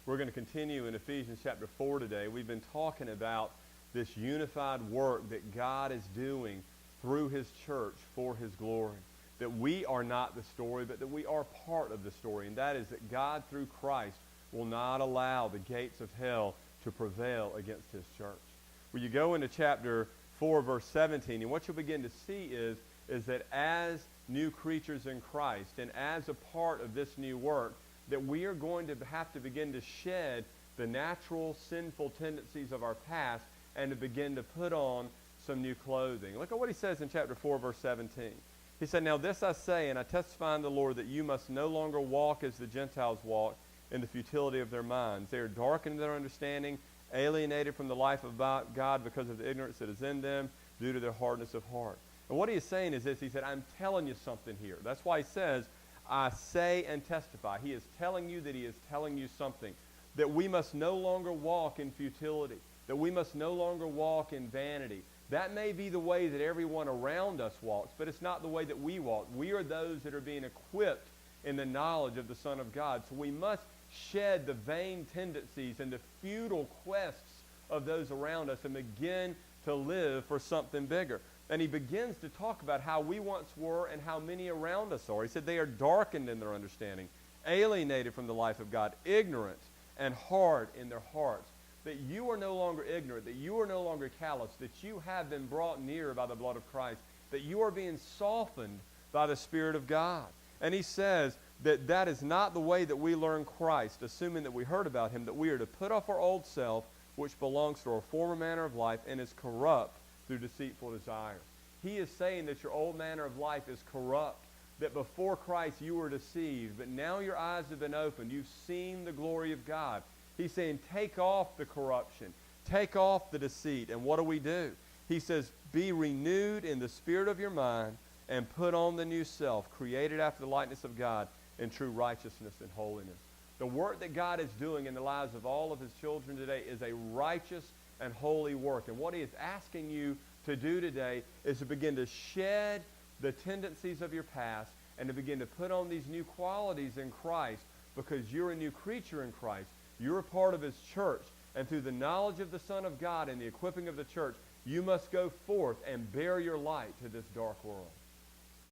We're going to continue in Ephesians chapter 4 today. We've been talking about this unified work that God is doing through His church for His glory. That we are not the story, but that we are part of the story. And that is that God, through Christ, will not allow the gates of hell to prevail against His church. When you go into chapter 4, verse 17, and what you'll begin to see is that as new creatures in Christ, and as a part of this new work, that we are going to have to begin to shed the natural sinful tendencies of our past and to begin to put on some new clothing. Look at what he says in chapter 4, verse 17. He said, "Now this I say, and I testify in the Lord, that you must no longer walk as the Gentiles walk in the futility of their minds. They are darkened in their understanding, alienated from the life of God because of the ignorance that is in them due to their hardness of heart." And what he is saying is this. He said, I'm telling you something here. That's why he says, I say and testify. He is telling you that he is telling you something. That we must no longer walk in futility. That we must no longer walk in vanity. That may be the way that everyone around us walks, but it's not the way that we walk. We are those that are being equipped in the knowledge of the Son of God. So we must shed the vain tendencies and the futile quests of those around us and begin to live for something bigger. And he begins to talk about how we once were and how many around us are. He said they are darkened in their understanding, alienated from the life of God, ignorant and hard in their hearts. That you are no longer ignorant, that you are no longer callous, that you have been brought near by the blood of Christ, that you are being softened by the Spirit of God. And he says that that is not the way that we learn Christ, assuming that we heard about him, that we are to put off our old self, which belongs to our former manner of life and is corrupt through deceitful desires. He is saying that your old manner of life is corrupt, that before Christ you were deceived, but now your eyes have been opened. You've seen the glory of God. He's saying take off the corruption, take off the deceit. And what do? He says, be renewed in the spirit of your mind and put on the new self, created after the likeness of God in true righteousness and holiness. The work that God is doing in the lives of all of his children today is a righteous and holy work. And what he is asking you to do today is to begin to shed the tendencies of your past and to begin to put on these new qualities in Christ, because you're a new creature in Christ. You're a part of his church. And through the knowledge of the Son of God and the equipping of the church, you must go forth and bear your light to this dark world.